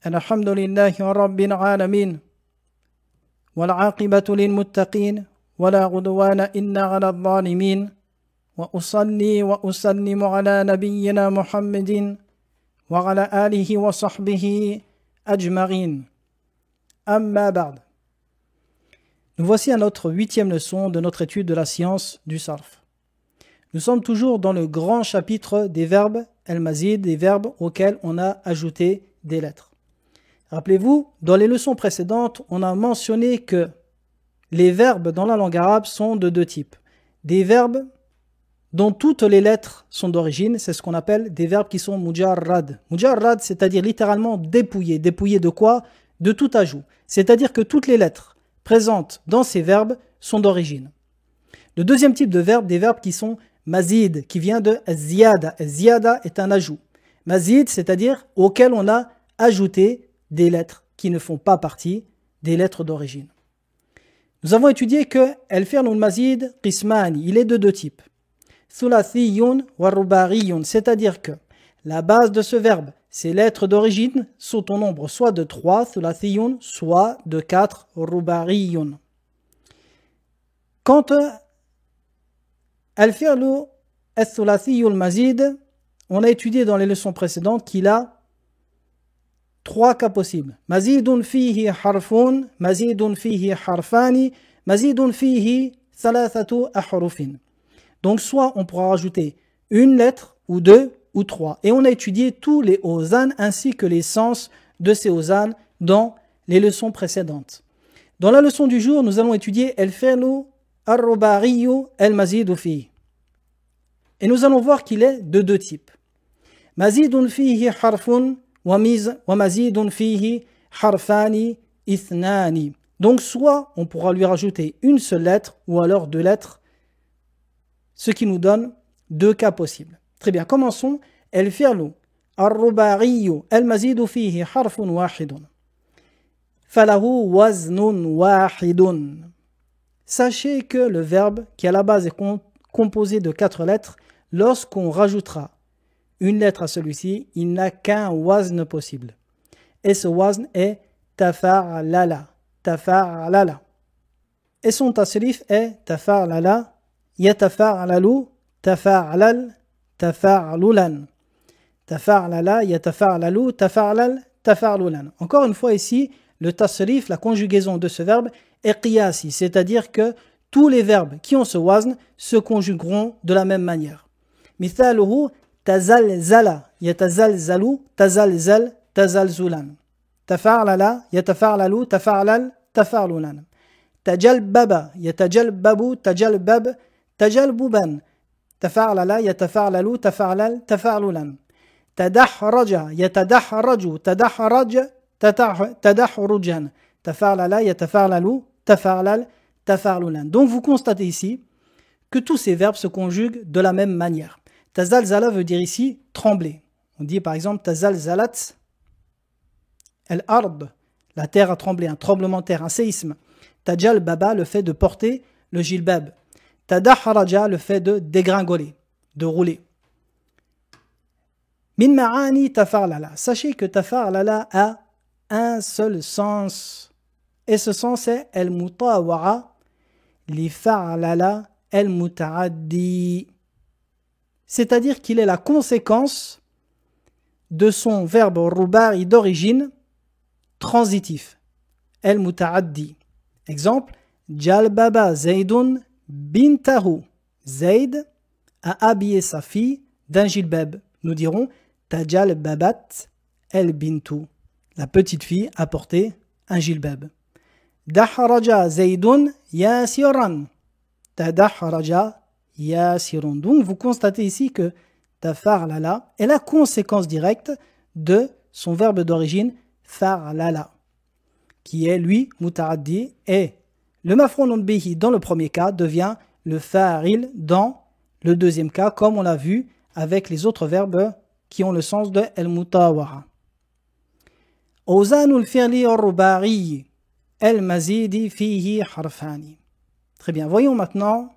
الحمد لله رب العالمين والعاقبة للمتقين ولا عدوان إلا على الظالمين وأصلي وأسلم على نبينا محمد وعلى آله وصحبه أجمعين أما بعد. Nous voici à notre 8e leçon de notre étude de la science du sarf. Nous sommes toujours dans le grand chapitre des verbes al-mazid, des verbes auxquels on a ajouté des lettres. Rappelez-vous, dans les leçons précédentes, on a mentionné que les verbes dans la langue arabe sont de deux types. Des verbes dont toutes les lettres sont d'origine, c'est ce qu'on appelle des verbes qui sont mujarrad. Mujarrad, c'est-à-dire littéralement dépouillés. Dépouillés de quoi? De tout ajout. C'est-à-dire que toutes les lettres présentes dans ces verbes sont d'origine. Le deuxième type de verbe, des verbes qui sont mazid, qui vient de ziyada. Ziyada est un ajout. Mazid, c'est-à-dire auquel on a ajouté des lettres qui ne font pas partie des lettres d'origine. Nous avons étudié que al-fi'l al-mazid qismani, il est de deux types. Thulathiyun wa rubariyun, c'est-à-dire que la base de ce verbe, ces lettres d'origine sont au nombre soit de 3, thulathiyun, soit de 4, rubariyun. Quant à al-fi'l al-thulathiy al-mazid, on a étudié dans les leçons précédentes qu'il a 3 cas possibles. Mazidun fihi harfun, mazidun fihi harfani, mazidun fihi thalathatu ahrufin. Donc soit on pourra rajouter une lettre, ou 2, ou 3. Et on a étudié tous les ozan ainsi que les sens de ces ozan dans les leçons précédentes. Dans la leçon du jour, nous allons étudier al-fi'lu ar-rubariyu al-mazidu fihi. Et nous allons voir qu'il est de deux types. Mazidun fihi harfun wa mazidun fihi harfani ithnani. Donc soit on pourra lui rajouter une seule lettre ou alors 2 lettres, ce qui nous donne 2 cas possibles. Très bien, commençons. Al-fi'lu ar-rubariyu al-mazidu fihi harfun wahidun. Falahu waznun wahidun. Sachez que le verbe qui à la base est composé de 4 lettres, lorsqu'on rajoutera une lettre à celui-ci, il n'a qu'un wazn possible. Et ce wazn est tafa'lala. Tafa'lala. Et son tasrif est tafa'lala, yatafa'lalu, tafa'lal, tafa'lulan. Tafa'lala, yatafa'lalu, tafa'lal, tafa'lulan. Encore une fois ici, le tasrif, la conjugaison de ce verbe est qiyasi, c'est-à-dire que tous les verbes qui ont ce wazn se conjugueront de la même manière. Mithaluhu tazalzala, yatazalzalu, tazalzal, tazalzulan. Tafa'lala, yatafa'lalu, tafa'lal, tafa'lulan. Tajalbaba, yatajalbabu, tajalbab, tajalbuban. Tafa'lala, yatafa'lalu, tafa'lal, tafa'lulan. Tadahraja, yatadahraju, tadahraj, tadahrujan. Tafa'lala, yatafa'lalu, tafa'lal, tafa'lulan. Donc vous constatez ici que tous ces verbes se conjuguent de la même manière. Tazalzala veut dire ici trembler. On dit par exemple tazalzalat al-ard, la terre a tremblé, un tremblement de terre, un séisme. Tajal baba, le fait de porter le jilbab. Tadahraja, le fait de dégringoler, de rouler. Min ma'ani tafa'lala. Sachez que tafa'lala a un seul sens. Et ce sens est al-mutawa'a li fa'lala al-muta'addi. C'est-à-dire qu'il est la conséquence de son verbe rubari d'origine transitif. Al-muta'addi. Exemple, Jalbaba Zaydun bintahu. Zayd a habillé sa fille d'un jilbab. Nous dirons Tajalbabat el-bintu. La petite fille a porté un jilbab. Dahraja Zaydun yasiran. Tadahraja yasirun. Donc vous constatez ici que tafa'lala est la conséquence directe de son verbe d'origine fa'lala, qui est lui muta'addi, et le maf'ulun bihi dans le premier cas devient le fa'il dans le deuxième cas, comme on l'a vu avec les autres verbes qui ont le sens de al-mutawa'a. Awzanul fi'li ar-rubari al-mazidi fihi harfani. Très bien, voyons maintenant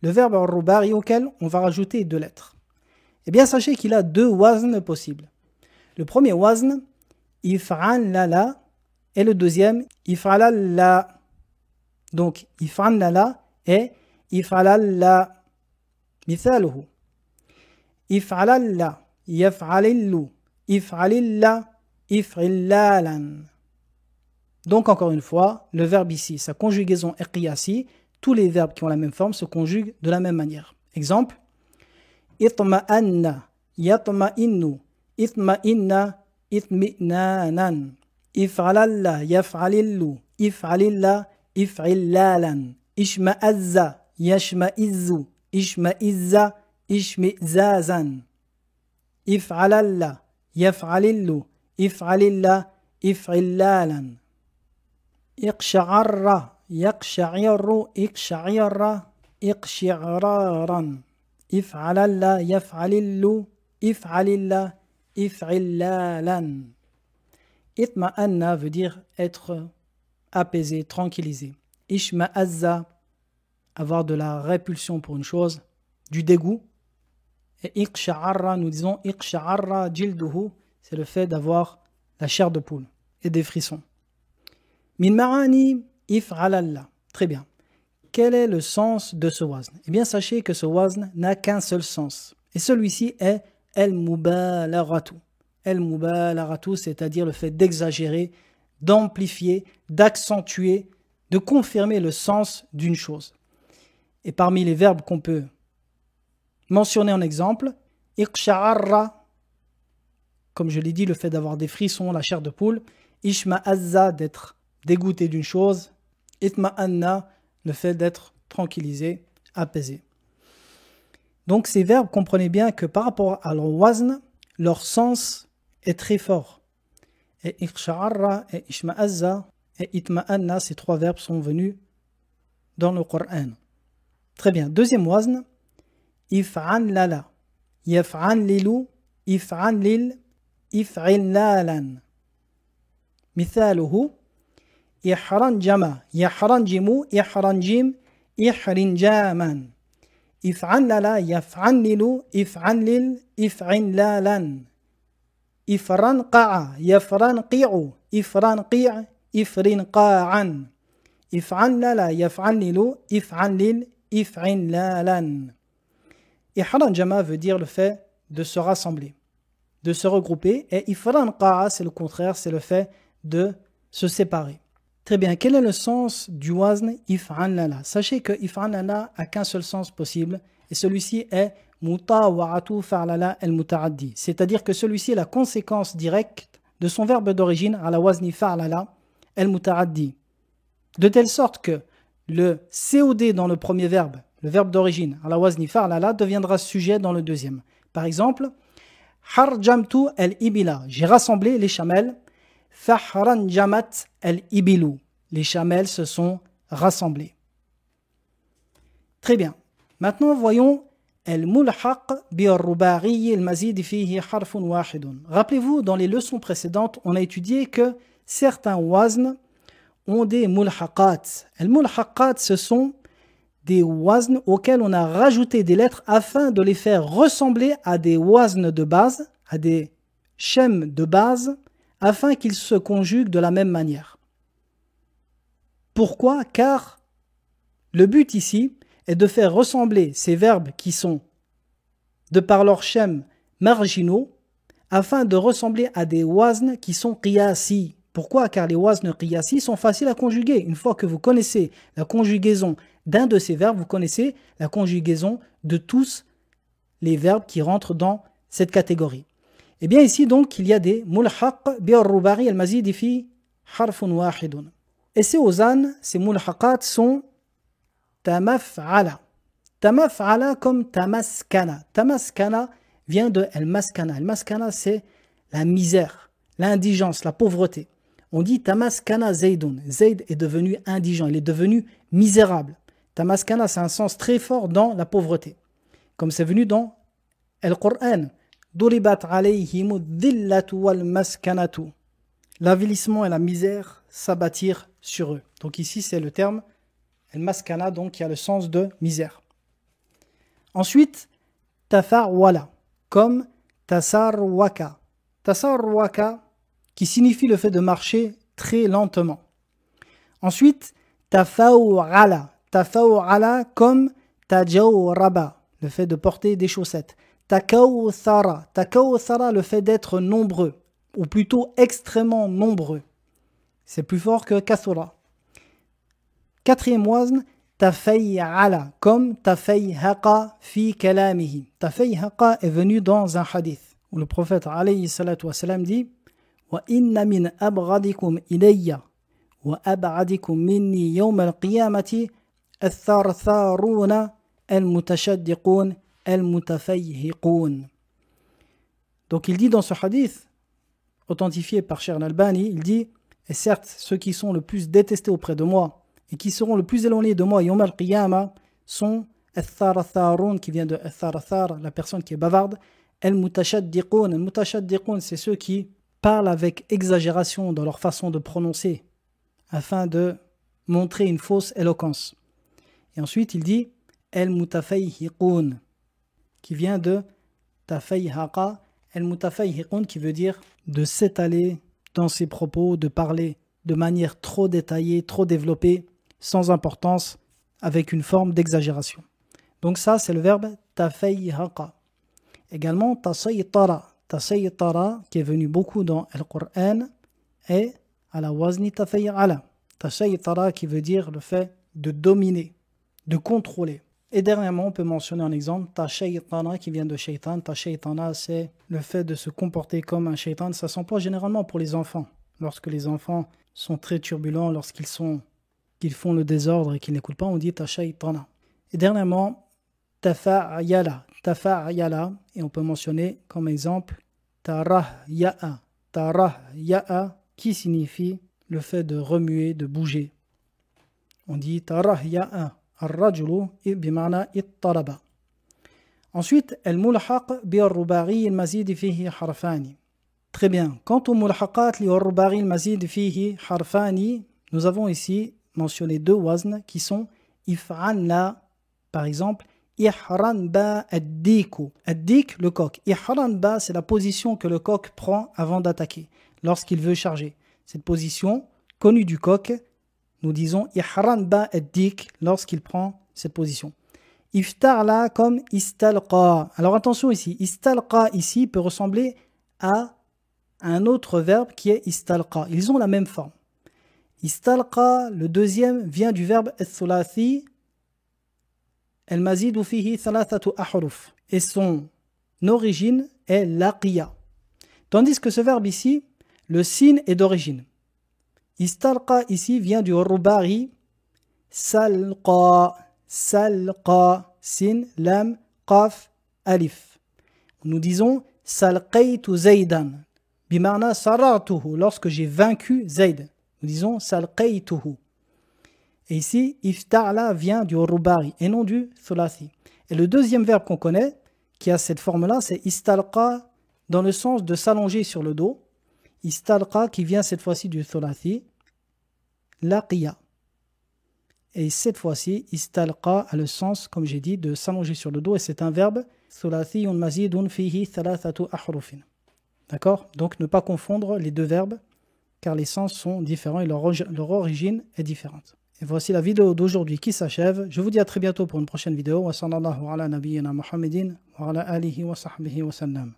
le verbe ar-rubari auquel on va rajouter 2 lettres. Eh bien, sachez qu'il a 2 wazn possibles. Le premier wazn, if'alala. Et le deuxième, if'alala. Donc, if'alala et if'alala. مثاله if'alalla, yaf'alillu, if'alilla, if'illalan. Donc encore une fois, le verbe ici, sa conjugaison est qiyasi. Tous les verbes qui ont la même forme se conjuguent de la même manière. Exemple, itma'anna, yatma'innu, itma'inna, itmi'nanan. If'alalla, yaf'alillu, if'alilla, if'illalan. Ishma'azza, yashma'izzu, ishma'izza, ishmi'zazan. If'alalla, yaf'alillu, if'alilla, if'illalan. Iqsha'arra, yaqsha'irru, iqsha'irra, iqsha'raran. If'alalla, yaf'alillu, if'alilla, if'illalan. Itma'anna veut dire être apaisé, tranquillisé. Ishma'azza, avoir de la répulsion pour une chose, du dégoût. Et iqsha'arra, nous disons iqsha'arra jilduhu, c'est le fait d'avoir la chair de poule et des frissons. Min ma'ani if'alalla. Très bien. Quel est le sens de ce wazn? Eh bien, sachez que ce wazn n'a qu'un seul sens. Et celui-ci est el-mubalagatu. El-mubalagatu, c'est-à-dire le fait d'exagérer, d'amplifier, d'accentuer, de confirmer le sens d'une chose. Et parmi les verbes qu'on peut mentionner en exemple, iqsha'arra, comme je l'ai dit, le fait d'avoir des frissons, la chair de poule, ishma'azza, d'être dégoûté d'une chose, itma'anna, le fait d'être tranquillisé, apaisé. Donc ces verbes, comprenez bien que par rapport à leur wazn, leur sens est très fort. Et iqsha'arra et ishma'azza et itma'anna, ces trois verbes sont venus dans le Coran. Très bien. Deuxième wazn, if'anlala, yaf'anlilu, if'anlil, if'illalan. مثاله إحرنجم يحرنجم إحرنجم إحرنجاما إفعنلل يفعنلل إفعنلل إفعنلالا إفرنقع يفرنقع إفرنقع إفرنقاعا إفعنلل يفعنلل إفعنلل إفعنلالا. إحرنجم veut dire le fait de se rassembler, de se regrouper, et ifranqa'a c'est le contraire, c'est le fait de se séparer. Très bien, quel est le sens du wazn if'anlala? Sachez que if'anlala a qu'un seul sens possible, et celui-ci est mutawa'atu fa'lala al-muta'addi. C'est-à-dire que celui-ci est la conséquence directe de son verbe d'origine à la wazni fa'lala al-muta'addi. De telle sorte que le COD dans le premier verbe, le verbe d'origine à la wazni fa'lala, deviendra sujet dans le deuxième. Par exemple, harjamtu al-ibila, j'ai rassemblé les chamelles. Fahranjamat al-ibilu, les chamelles se sont rassemblées. Très bien. Maintenant, voyons al-mulhaq bi-ar-rubaghi al-mazid fihi harfun wahidun. Rappelez-vous, dans les leçons précédentes, on a étudié que certains wazn ont des mulhaqat. Al-mulhaqat, ce sont des wazn auxquels on a rajouté des lettres afin de les faire ressembler à des wazn de base, à des shem de base, afin qu'ils se conjuguent de la même manière. Pourquoi? Car le but ici est de faire ressembler ces verbes qui sont, de par leur shem, marginaux, afin de ressembler à des wazn qui sont qiyasi. Pourquoi? Car les wazn qiyasi sont faciles à conjuguer. Une fois que vous connaissez la conjugaison d'un de ces verbes, vous connaissez la conjugaison de tous les verbes qui rentrent dans cette catégorie. Et bien ici donc il y a des mulhaq bi-ar-rubaghi al-mazid fi harfun wahidun. Et ces wazn, ces mulhaqat sont tamaf'ala. Tamaf'ala comme tamaskana. Tamaskana vient de al-maskana. Al-maskana c'est la misère, l'indigence, la pauvreté. On dit tamaskana zaydun. Zayd est devenu indigent, il est devenu misérable. Tamaskana c'est un sens très fort dans la pauvreté. Comme c'est venu dans le Coran. Duribat alayhimu dhillatu wal maskanatu. L'avilissement et la misère s'abattirent sur eux. Donc ici c'est le terme al-maskana, donc qui a le sens de misère. Ensuite, tafarwala, comme tasarwaka. Tasarwaka, qui signifie le fait de marcher très lentement. Ensuite, tafaw'ala. Tafaw'ala comme tajawraba, le fait de porter des chaussettes. Takawthara. Takawthara, le fait d'être nombreux, ou plutôt extrêmement nombreux. C'est plus fort que kathura. Quatrième wazn, tafay'ala, comme tafayhaqa fi kalamihi. Tafayhaqa est venu dans un hadith, où le prophète alayhi salatu wassalam dit wa inna min abghadikum ilayya wa ab'adikum minni yawm al-qiyamati al-thartharuna al-mutashaddiqun al-mutafayhiqun. Donc il dit dans ce hadith, authentifié par Cheikh Al-Albani, il dit, et certes, ceux qui sont le plus détestés auprès de moi et qui seront le plus éloignés de moi, Yawm al-Qiyamah, sont al-thartharun, qui vient de al-tharthar, la personne qui est bavarde, al-mutashaddiqun. Al-mutashaddiqun, c'est ceux qui parlent avec exagération dans leur façon de prononcer, afin de montrer une fausse éloquence. Et ensuite, il dit, al-mutafayhiqun, qui vient de tafayhaqa, al-mutafayhiqun, qui veut dire de s'étaler dans ses propos, de parler de manière trop détaillée, trop développée, sans importance, avec une forme d'exagération. Donc ça, c'est le verbe tafayhaqa. Également, tasaytara. Tasaytara, qui est venu beaucoup dans le Coran, est à la wazni tafay'ala. Tasaytara, qui veut dire le fait de dominer, de contrôler. Et dernièrement, on peut mentionner un exemple, tashaytana, qui vient de shaitan. Tashaytana, c'est le fait de se comporter comme un shaitan. Ça s'emploie généralement pour les enfants. Lorsque les enfants sont très turbulents, lorsqu'ils font le désordre et qu'ils n'écoutent pas, on dit tashaytana. Et dernièrement, tafa'yala. Tafa'yala, et on peut mentionner comme exemple tarahya'a. Tarahya'a, qui signifie le fait de remuer, de bouger. On dit tarahya'a. الرجل بمعنى اضطرب. Ensuite, الملحق بالرباعي المزيد فيه حرفان. Très bien. Quant au mulhaqat للرباعي المزيد فيه حرفان, nous avons ici mentionné deux wazn qui sont if'anna, par exemple, ihran ba ad-diku. Ad-dik, le coq. Ihran ba, c'est la position que le coq prend avant d'attaquer, lorsqu'il veut charger. Cette position, connue du coq, nous disons ihran ba ad-dik lorsqu'il prend cette position. Iftarla comme istalqa. Alors attention ici, istalqa ici peut ressembler à un autre verbe qui est istalqa. Ils ont la même forme. Istalqa, le deuxième, vient du verbe al-thulathi al-mazidu fihi thalathatu ahruf. Et son origine est laqiya. Tandis que ce verbe ici, le sin est d'origine. Istalqa ici vient du ruba'i salqa, salqa, sin, lam, qaf, alif. Nous disons salqaytu zaydan, bimarna sarartuhu, lorsque j'ai vaincu Zayd. Nous disons salqaytuhu. Et ici, ifta'la vient du ruba'i et non du thulathi. Et le deuxième verbe qu'on connaît, qui a cette forme-là, c'est istalqa dans le sens de s'allonger sur le dos. Istalqa qui vient cette fois-ci du thulathi, laqiya. Et cette fois-ci, istalqa a le sens, comme j'ai dit, de s'allonger sur le dos, et c'est un verbe thulathiyun mazidun fihi thalathatu ahrufin. D'accord? Donc ne pas confondre les deux verbes, car les sens sont différents et leur origine est différente. Et voici la vidéo d'aujourd'hui qui s'achève. Je vous dis à très bientôt pour une prochaine vidéo. Wa sallallahu ala nabiyyina Muhammadin wa ala alihi wa sahbihi wa sallam.